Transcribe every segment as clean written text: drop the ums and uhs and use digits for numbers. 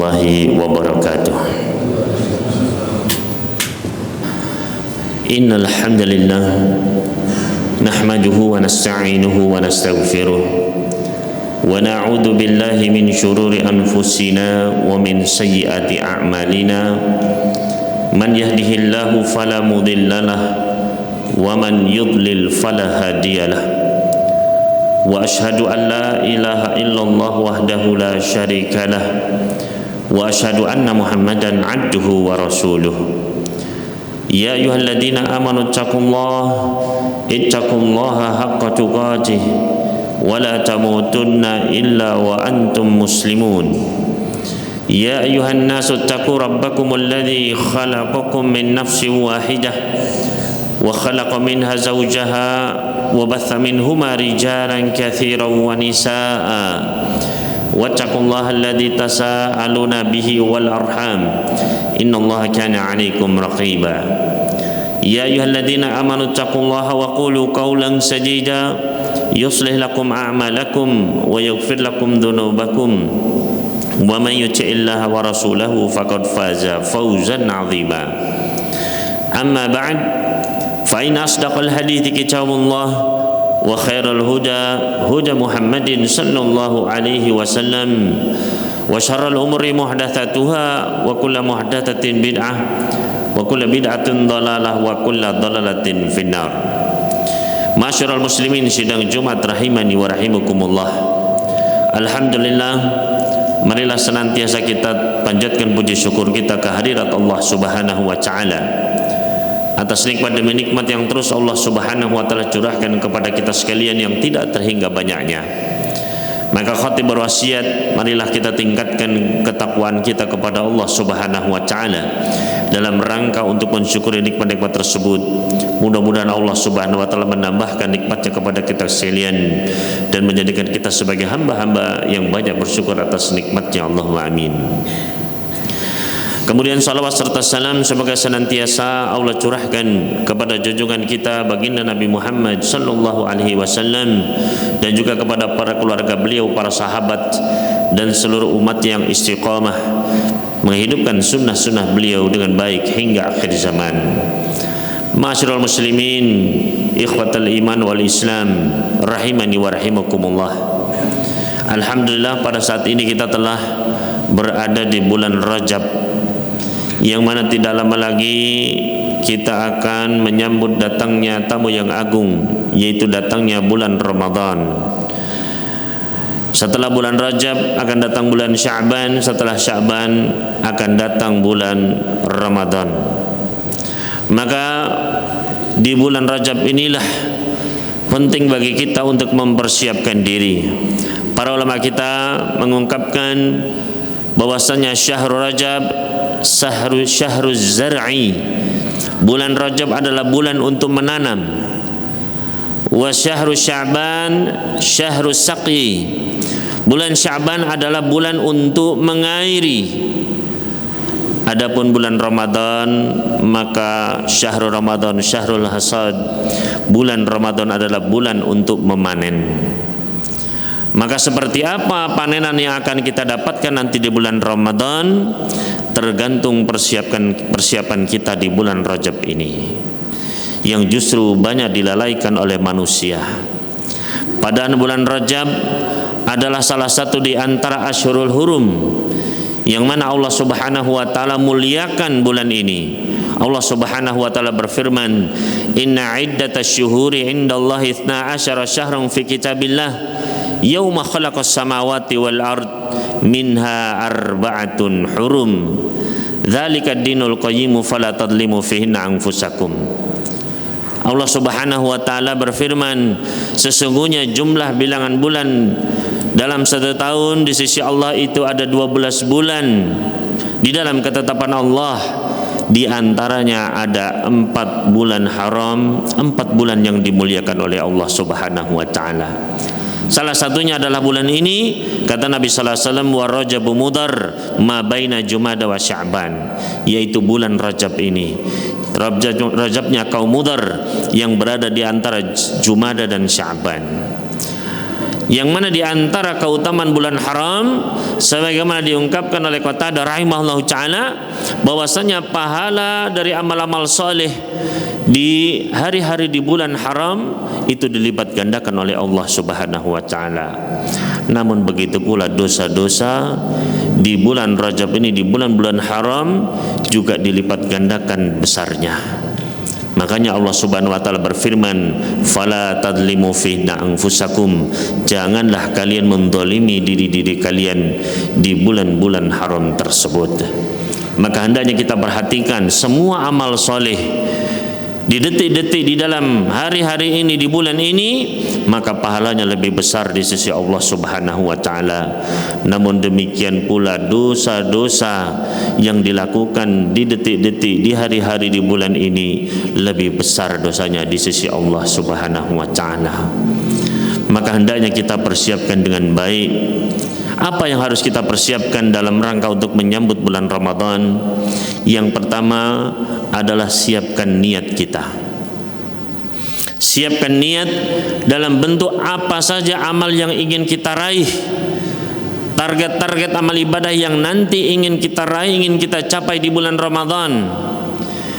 warahmatullahi wabarakatuh. Innal hamdalillah nahmaduhu wa nasta'inuhu wa nastaghfiruh wa na'udzu billahi min shururi anfusina wa min sayyiati a'malina. Man yahdihillahu fala mudhillalah wa man yudlil fala hadiyalah. Wa ashhadu an la ilaha illallah wahdahu la syarikalah wa ashhadu anna Muhammadan 'abduhu wa rasuluh. Ya ayyuhalladzina amanu ittaqullaha haqqa tuqatih wa la tamutunna illa wa antum muslimun. Ya ayyuhan nasu ittaqu rabbakumul ladzi khalaqakum min nafsin wahidah wa khalaqa minha zawjaha wa batha minhuma rijalan katsiran wa nisaa'a wattaqullaha alladzi tasaaluna bihi wal arham innallaha kana 'alaikum raqiba. Ya ayyuhalladzina amanu taqullaha wa qulu qawlan sadida yuslih lakum a'malakum wa yaghfir lakum dhunubakum wa man yuti'illaha wa rasulahu faqad faza fawzan 'azima. Amma ba'd, fa inna asdaqal hadithi kitabullah wa khairal huda huda Muhammadin sallallahu alaihi wasallam wa syarral umuri muhdatsatuha wa kullu muhdatsatin bid'ah wa kullu bid'atin dhalalah wa kullu dhalalatin finnar. Masyarul muslimin, sidang Jumat rahimani wa rahimakumullah. Alhamdulillah, marilah senantiasa kita panjatkan puji syukur kita kehadirat Allah Subhanahu wa taala atas nikmat demi nikmat yang terus Allah Subhanahu wa taala curahkan kepada kita sekalian yang tidak terhingga banyaknya. Maka khatib berwasiat, marilah kita tingkatkan ketakwaan kita kepada Allah Subhanahu wa taala dalam rangka untuk mensyukuri nikmat-nikmat tersebut. Mudah-mudahan Allah Subhanahu wa taala menambahkan nikmatnya kepada kita sekalian dan menjadikan kita sebagai hamba-hamba yang banyak bersyukur atas nikmatnya. Allahumma amin. Kemudian salawat serta salam semoga senantiasa Allah curahkan kepada junjungan kita baginda Nabi Muhammad sallallahu alaihi wasallam dan juga kepada para keluarga beliau, para sahabat dan seluruh umat yang istiqamah menghidupkan sunnah-sunnah beliau dengan baik hingga akhir zaman. Ma'asyiral muslimin, ikhwatal iman wal islam, rahimani wa rahimakumullah. Alhamdulillah, pada saat ini kita telah berada di bulan Rajab, yang mana tidak lama lagi kita akan menyambut datangnya tamu yang agung, yaitu datangnya bulan Ramadan. Setelah bulan Rajab akan datang bulan Sya'ban, setelah Sya'ban akan datang bulan Ramadan. Maka di bulan Rajab inilah penting bagi kita untuk mempersiapkan diri. Para ulama kita mengungkapkan bahwasanya syahrul Rajab syahruz zar'i, bulan Rajab adalah bulan untuk menanam. Wa syahrus Sya'ban syahrus saqi, bulan Sya'ban adalah bulan untuk mengairi. Adapun bulan Ramadan, maka syahrul Ramadan syahrul hasad, bulan Ramadan adalah bulan untuk memanen. Maka seperti apa panenan yang akan kita dapatkan nanti di bulan Ramadan tergantung persiapan kita di bulan Rajab ini, yang justru banyak dilalaikan oleh manusia. Padahal bulan Rajab adalah salah satu di antara Ashhurul Hurum, yang mana Allah Subhanahu wa taala muliakan bulan ini. Allah Subhanahu wa taala berfirman, "Inna iddatasy syuhuri 'indallahi 12 syahran fi kitabillah yauma khalaqas samawati wal ard minha arba'atun hurum dzalika ad-dinul qayyim fala tadlimu fihinna anfusakum." Allah Subhanahu wa taala berfirman, sesungguhnya jumlah bilangan bulan dalam satu tahun di sisi Allah itu ada 12 bulan di dalam ketetapan Allah. Di antaranya ada 4 bulan haram, 4 bulan yang dimuliakan oleh Allah Subhanahu wa taala. Salah satunya adalah bulan ini, kata Nabi sallallahu alaihi wasallam, wa Rajabu mudhar ma baina Jumada wa Sya'ban, yaitu bulan Rajab ini. Rajabnya kaum Mudhar yang berada di antara Jumada dan Sya'ban. yang mana di antara keutamaan bulan haram sebagaimana diungkapkan oleh Qatadah rahimahullahu taala bahwasanya pahala dari amal-amal saleh di hari-hari di bulan haram itu dilipat gandakan oleh Allah Subhanahu wa taala. Namun begitu pula dosa-dosa di bulan Rajab ini, di bulan-bulan haram juga dilipat gandakan besarnya. Makanya Allah Subhanahu wa taala berfirman, "Fala tadlimu fihinna anfusakum." Janganlah kalian mendolimi diri-diri kalian di bulan-bulan haram tersebut. Maka hendaknya kita perhatikan semua amal soleh di detik-detik di dalam hari-hari ini, di bulan ini, maka pahalanya lebih besar di sisi Allah Subhanahu wa taala. Namun demikian pula dosa-dosa yang dilakukan di detik-detik di hari-hari di bulan ini lebih besar dosanya di sisi Allah Subhanahu wa taala. Maka hendaknya kita persiapkan dengan baik. Apa yang harus kita persiapkan dalam rangka untuk menyambut bulan Ramadan? Yang pertama adalah siapkan niat kita. Siapkan niat dalam bentuk apa saja amal yang ingin kita raih. Target-target amal ibadah yang nanti ingin kita raih, ingin kita capai di bulan Ramadan.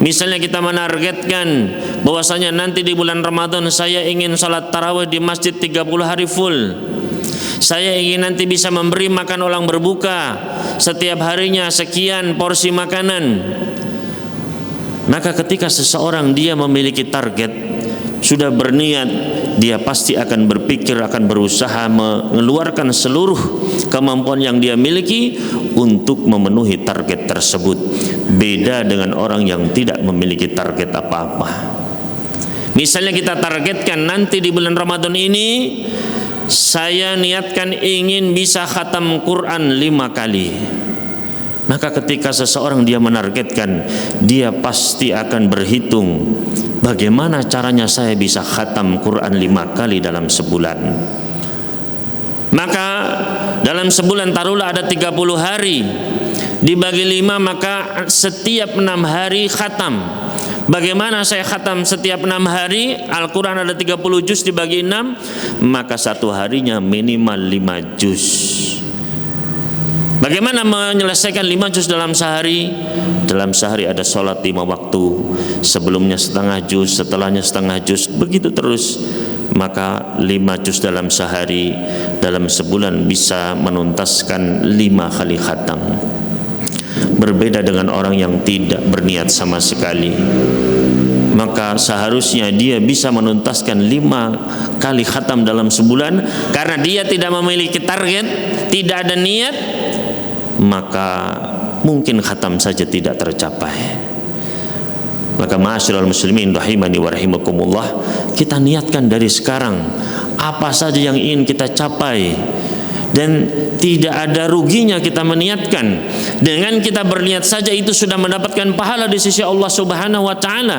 Misalnya kita menargetkan bahwasanya nanti di bulan Ramadan saya ingin salat tarawih di masjid 30 hari full. Saya ingin nanti bisa memberi makan orang berbuka setiap harinya sekian porsi makanan. Maka ketika seseorang dia memiliki target, sudah berniat, dia pasti akan berpikir, akan berusaha mengeluarkan seluruh kemampuan yang dia miliki untuk memenuhi target tersebut. Beda dengan orang yang tidak memiliki target apa-apa. Misalnya kita targetkan nanti di bulan Ramadan ini saya niatkan ingin bisa khatam Quran 5 kali. Maka ketika seseorang dia menargetkan, dia pasti akan berhitung bagaimana caranya saya bisa khatam Quran 5 kali dalam sebulan. Maka dalam sebulan taruhlah ada 30 hari, dibagi 5 maka setiap 6 hari khatam. Bagaimana saya khatam setiap 6 hari? Al-Quran ada 30 juz dibagi 6, maka satu harinya minimal 5 juz. Bagaimana menyelesaikan 5 juz dalam sehari? Dalam sehari ada sholat 5 waktu, sebelumnya setengah juz, setelahnya setengah juz, begitu terus. Maka 5 juz dalam sehari, dalam sebulan bisa menuntaskan 5 kali khatam. Berbeda dengan orang yang tidak berniat sama sekali. Maka seharusnya dia bisa menuntaskan 5 kali khatam dalam sebulan. Karena dia tidak memiliki target, tidak ada niat, maka mungkin khatam saja tidak tercapai. Maka ma'asyiral muslimin rahimani wa rahimakumullah, kita niatkan dari sekarang apa saja yang ingin kita capai. Dan tidak ada ruginya kita meniatkan. Dengan kita berniat saja itu sudah mendapatkan pahala di sisi Allah Subhanahu wa taala.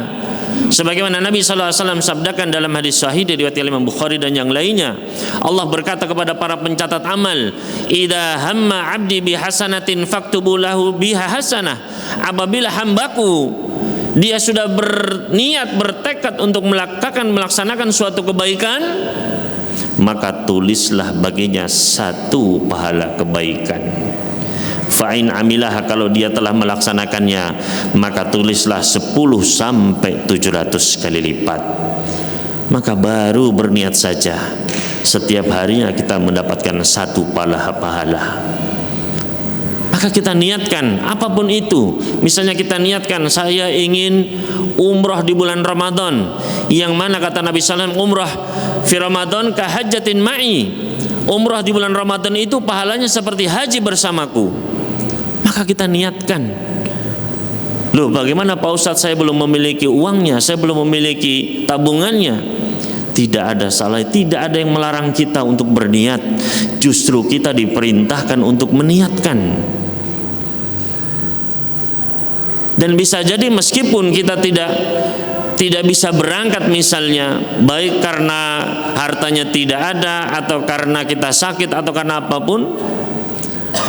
Sebagaimana Nabi sallallahu alaihi wasallam sabdakan dalam hadis sahih dari riwayat Imam Bukhari dan yang lainnya, Allah berkata kepada para pencatat amal, "Idza hamma 'abdi bi hasanatin faktubu lahu biha hasanah." Apabila hambaku dia sudah berniat, bertekad untuk melaksanakan suatu kebaikan, maka tulislah baginya 1 pahala kebaikan. Fa'in amilah, kalau dia telah melaksanakannya, maka tulislah 10 sampai 700 kali lipat. Maka baru berniat saja, setiap harinya kita mendapatkan 1 pahala. Maka kita niatkan apapun itu. Misalnya kita niatkan saya ingin umrah di bulan Ramadan, yang mana kata Nabi sallallahu alaihi wasallam, umrah fi Ramadan ka hajjatin ma'i. Umrah di bulan Ramadan itu pahalanya seperti haji bersamaku. Maka kita niatkan. Loh, bagaimana Pak Ustadz, saya belum memiliki uangnya, saya belum memiliki tabungannya. Tidak ada salah, tidak ada yang melarang kita untuk berniat. Justru kita diperintahkan untuk meniatkan. Dan bisa jadi meskipun kita tidak bisa berangkat misalnya, baik karena hartanya tidak ada, atau karena kita sakit, atau karena apapun,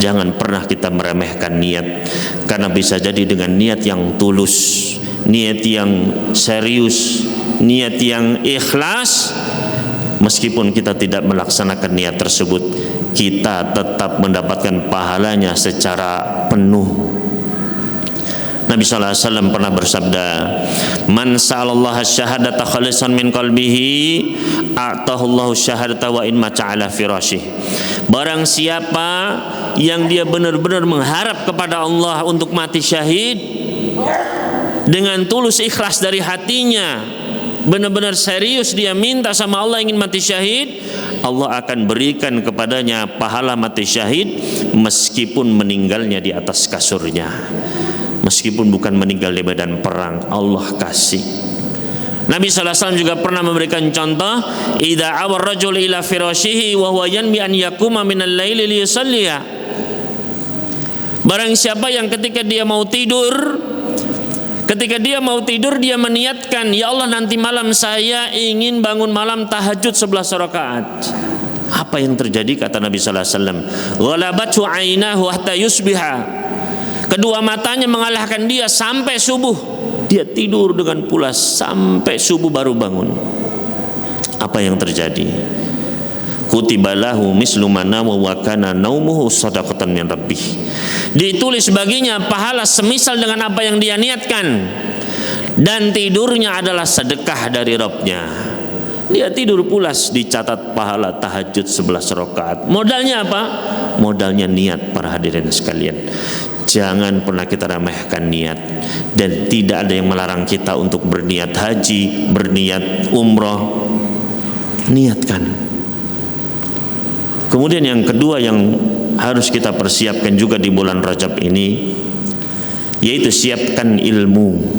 jangan pernah kita meremehkan niat. Karena bisa jadi dengan niat yang tulus, niat yang serius, niat yang ikhlas, meskipun kita tidak melaksanakan niat tersebut, kita tetap mendapatkan pahalanya secara penuh. Nabi sallallahu alaihi wasallam pernah bersabda, "Man sa'alallaha syahadata khalisan min qalbihi, a'tahullahu syahadata wa in mata 'ala firasyih." Barang siapa yang dia benar-benar mengharap kepada Allah untuk mati syahid dengan tulus ikhlas dari hatinya, benar-benar serius dia minta sama Allah ingin mati syahid, Allah akan berikan kepadanya pahala mati syahid meskipun meninggalnya di atas kasurnya. Meskipun bukan meninggal di medan perang, Allah kasih. Nabi sallallahu alaihi wasallam juga pernah memberikan contoh, idza awar rajul ila firashihi wa huwa yanmi an yakuma minal laili liyusalliya. Barang siapa yang ketika dia mau tidur dia meniatkan, ya Allah nanti malam saya ingin bangun malam tahajud 11 rakaat. Apa yang terjadi kata Nabi sallallahu alaihi wasallam? Ghalabatu 'ainahu hatta yusbiha. Kedua matanya mengalahkan dia sampai subuh. Dia tidur dengan pulas sampai subuh baru bangun. Apa yang terjadi? Kutibalahu mislu manamu wa kana naumuhu shadaqatan min rabbih. Ditulis baginya pahala semisal dengan apa yang dia niatkan, dan tidurnya adalah sedekah dari Rabbnya. Dia tidur pulas, dicatat pahala tahajud 11 rakaat. Modalnya apa? Modalnya niat, para hadirin sekalian. Jangan pernah kita remehkan niat, dan tidak ada yang melarang kita untuk berniat haji, berniat umroh. Niatkan. Kemudian yang kedua yang harus kita persiapkan juga di bulan Rajab ini, yaitu siapkan ilmu.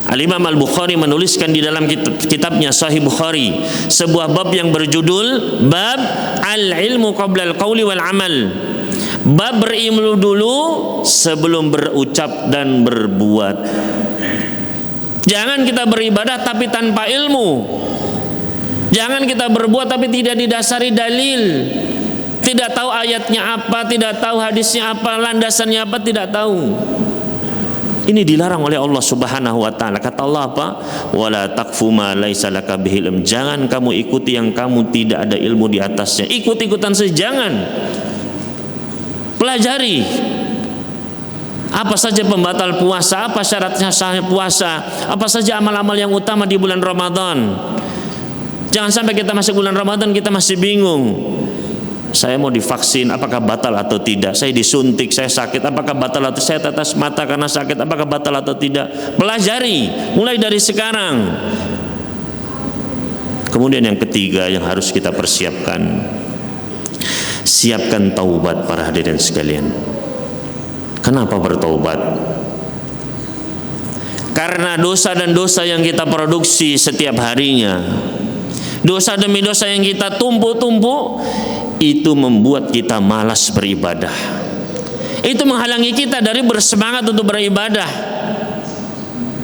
Al-Imam Al-Bukhari menuliskan di dalam kitabnya Sahih Bukhari sebuah bab yang berjudul Bab Al-Ilmu Qabla Al-Qawli Wal-Amal. Bab berilmu dulu sebelum berucap dan berbuat. Jangan kita beribadah tapi tanpa ilmu. Jangan kita berbuat tapi tidak didasari dalil. Tidak tahu ayatnya apa, tidak tahu hadisnya apa, landasannya apa, tidak tahu. Ini dilarang oleh Allah Subhanahu wa taala. Kata Allah apa? Wala taqfu ma laisa laka bihi ilm. Jangan kamu ikuti yang kamu tidak ada ilmu di atasnya. Ikut-ikutan saja jangan. Pelajari apa saja pembatal puasa, apa syaratnya sah puasa, apa saja amal-amal yang utama di bulan Ramadan. Jangan sampai kita masuk bulan Ramadan kita masih bingung. Saya mau divaksin, apakah batal atau tidak? Saya disuntik, saya sakit, apakah batal atau saya tetes mata karena sakit, apakah batal atau tidak? Pelajari mulai dari sekarang. Kemudian yang ketiga yang harus kita persiapkan, siapkan taubat, para hadirin sekalian. Kenapa bertaubat? Karena dosa dan dosa yang kita produksi setiap harinya, dosa demi dosa yang kita tumpuk-tumpuk, itu membuat kita malas beribadah. Itu menghalangi kita dari bersemangat untuk beribadah,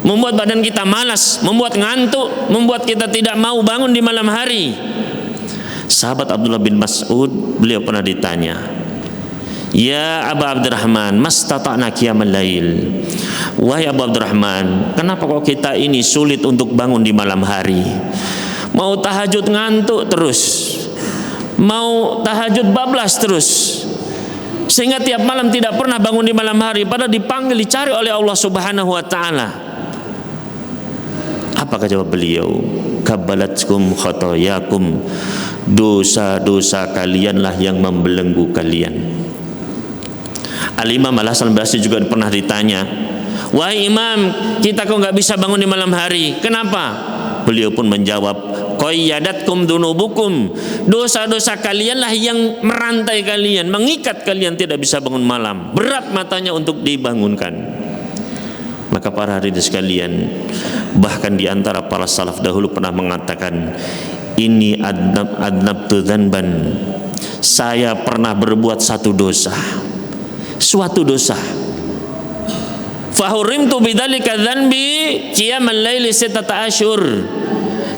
membuat badan kita malas, membuat ngantuk, membuat kita tidak mau bangun di malam hari. Sahabat Abdullah bin Mas'ud, beliau pernah ditanya, "Ya Aba Abdurrahman, mastata'na qiyamal lail." Wahai Abu Abdurrahman, kenapa kok kita ini sulit untuk bangun di malam hari? Mau tahajud ngantuk terus, mau tahajud bablas terus, sehingga tiap malam tidak pernah bangun di malam hari, padahal dipanggil, dicari oleh Allah Subhanahu wa taala. Apa jawab beliau? Kabbalatkum khotoyakum. Dosa-dosa kalianlah yang membelenggu kalian. Al-Imam Al-Hasan Al-Basri juga pernah ditanya, "Wahai Imam, kita kok nggak bisa bangun di malam hari? Kenapa?" Beliau pun menjawab, "Qayyadatkum dunubukum." Dosa-dosa kalianlah yang merantai kalian, mengikat kalian tidak bisa bangun malam. Berat matanya untuk dibangunkan. Maka para hadirin sekalian, bahkan di antara para salaf dahulu pernah mengatakan, "Ini adnabtu dzanban." Saya pernah berbuat suatu dosa. Fahurimtu bidzalika dzanbi qiyamal laili sittata asyhur.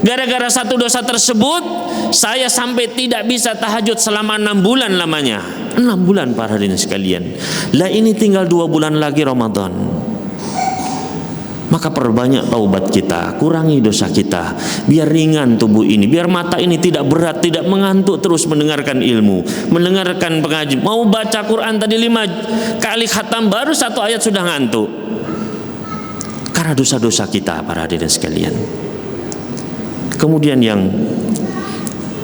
Gara-gara satu dosa tersebut, saya sampai tidak bisa tahajud selama 6 bulan lamanya. 6 bulan para hadirin sekalian. Lah ini tinggal 2 bulan lagi Ramadan. Maka perbanyak taubat kita, kurangi dosa kita, biar ringan tubuh ini, biar mata ini tidak berat, tidak mengantuk terus mendengarkan ilmu, mendengarkan pengajian. Mau baca Quran tadi 5 kali khatam baru 1 ayat sudah ngantuk. Karena dosa-dosa kita, para hadirin sekalian. Kemudian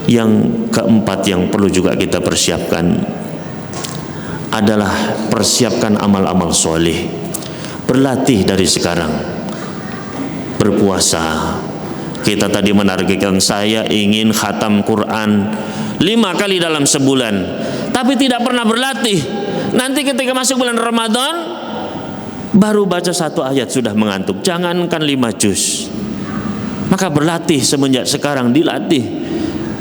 yang keempat yang perlu juga kita persiapkan adalah persiapkan amal-amal soleh. Berlatih dari sekarang. Berpuasa. Kita tadi menargetkan, saya ingin khatam Quran 5 kali dalam sebulan, tapi tidak pernah berlatih. Nanti ketika masuk bulan Ramadan baru baca 1 ayat sudah mengantuk, jangankan 5 juz. Maka berlatih semenjak sekarang, dilatih.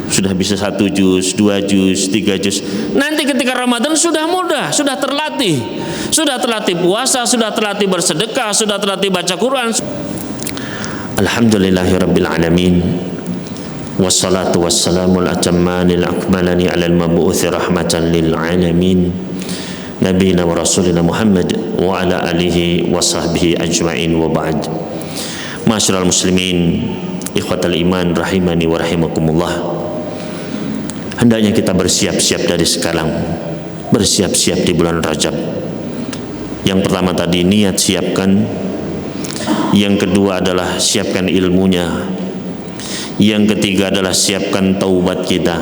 Sudah bisa 1 juz, 2 juz, 3 juz. Nanti ketika Ramadan sudah mudah, sudah terlatih. Sudah terlatih puasa, sudah terlatih bersedekah, sudah terlatih baca Quran. Alhamdulillahirabbil alamin. Wassalatu wassalamul atammanil akmalani alal mabu'uthi rahmatan lil alamin. Nabiyina wa rasulina Muhammad wa ala alihi wa sahbihi ajma'in wa ba'd. Ma'asyiral muslimin, ikhwatal iman rahimani wa rahimakumullah. Hendaknya kita bersiap-siap dari sekarang, bersiap-siap di bulan Rajab. Yang pertama tadi niat siapkan, yang kedua adalah siapkan ilmunya, yang ketiga adalah siapkan taubat kita,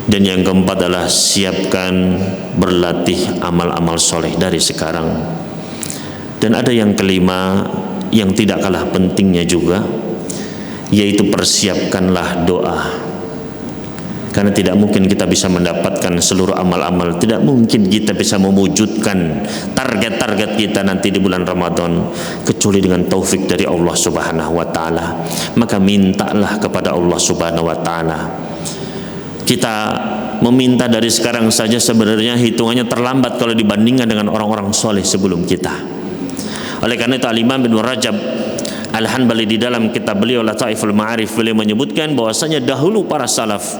dan yang keempat adalah siapkan berlatih amal-amal soleh dari sekarang. Dan ada yang kelima yang tidak kalah pentingnya juga, yaitu persiapkanlah doa. Karena tidak mungkin kita bisa mendapatkan seluruh amal-amal, tidak mungkin kita bisa mewujudkan target-target kita nanti di bulan Ramadan kecuali dengan taufik dari Allah Subhanahu wa taala. Maka mintalah kepada Allah Subhanahu wa taala. Kita meminta dari sekarang saja sebenarnya hitungannya terlambat kalau dibandingkan dengan orang-orang soleh sebelum kita. Oleh karena itu Al-Imam bin Rajab Al-Hanbali di dalam kitab beliau Lataiful Ma'arif, beliau menyebutkan bahwasanya dahulu para salaf,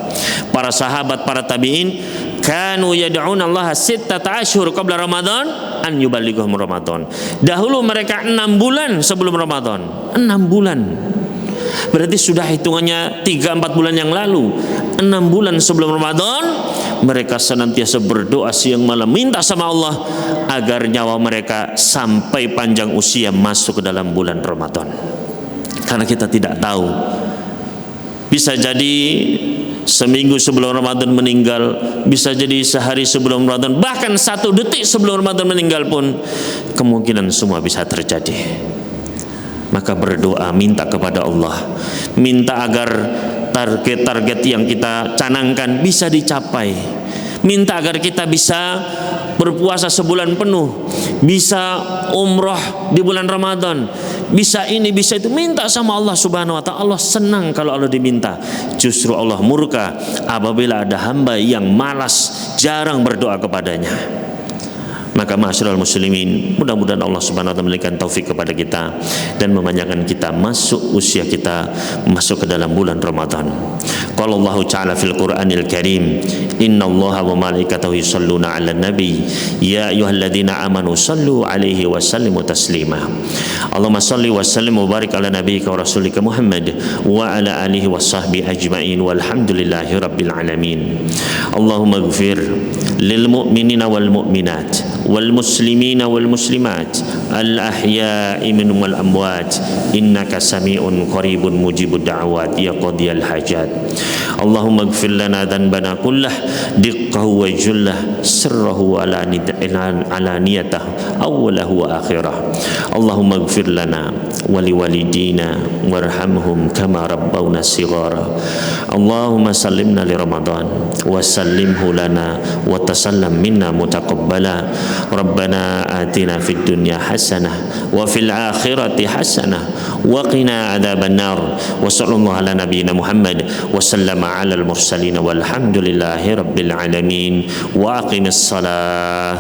para sahabat, para tabi'in kanu yad'una Allah 16 ashhur qabla Ramadan an yuballighum Ramadan. Dahulu mereka 6 bulan sebelum Ramadan. 6 bulan. Berarti sudah hitungannya 3-4 bulan yang lalu. 6 bulan sebelum Ramadan mereka senantiasa berdoa siang malam, minta sama Allah agar nyawa mereka sampai panjang usia masuk ke dalam bulan Ramadan. Karena kita tidak tahu, bisa jadi seminggu sebelum Ramadan meninggal, bisa jadi sehari sebelum Ramadan, bahkan 1 detik sebelum Ramadan meninggal pun kemungkinan semua bisa terjadi. Maka berdoa, minta kepada Allah, minta agar target-target yang kita canangkan bisa dicapai, minta agar kita bisa berpuasa sebulan penuh, bisa umroh di bulan Ramadan, bisa ini, bisa itu. Minta sama Allah Subhanahu wa ta'ala. Allah senang kalau Allah diminta. Justru Allah murka apabila ada hamba yang malas, jarang berdoa kepadanya. Maka ma'asyiral muslimin, mudah-mudahan Allah Subhanahu wa ta'ala memberikan taufik kepada kita dan memanjangkan kita masuk usia kita masuk ke dalam bulan Ramadan. Qala Allah Ta'ala fil Qur'anil Karim, innallaha wa malaikatahu yusholluna 'alan nabi ya ayyuhalladzina amanu shallu 'alaihi wa sallimu taslima. Allahumma shalli wa sallim wa barik ala nabiyyika wa rasulika Muhammad wa ala alihi wa sahbihi ajma'in walhamdulillahi rabbil alamin. Allahumma ighfir lil mu'minina wal mu'minat wal muslimina wal muslimat al ahya'i minhum wal amwat innaka sami'un qaribun mujibud da'awat ya qadiyal hajat. Allahumma ighfir lana dhanbana kullah diqqahu wa jullah sirrahu wa alaniyatahu awwalahu wa akhirah. Allahumma ighfir lana wa liwalidina warhamhum kama rabbawna shighara. Allahumma sallimna li Ramadan wa sallimhu lana wa tasallam minna mutaqabbala. Rabbana atina fid dunya hasanah wa fil akhirati hasanah wa qina adzaban nar. Wa sallallahu ala nabiyyina Muhammad wa sallama ala al mursalin walhamdulillahi rabbil alamin. Wa aqimis salah.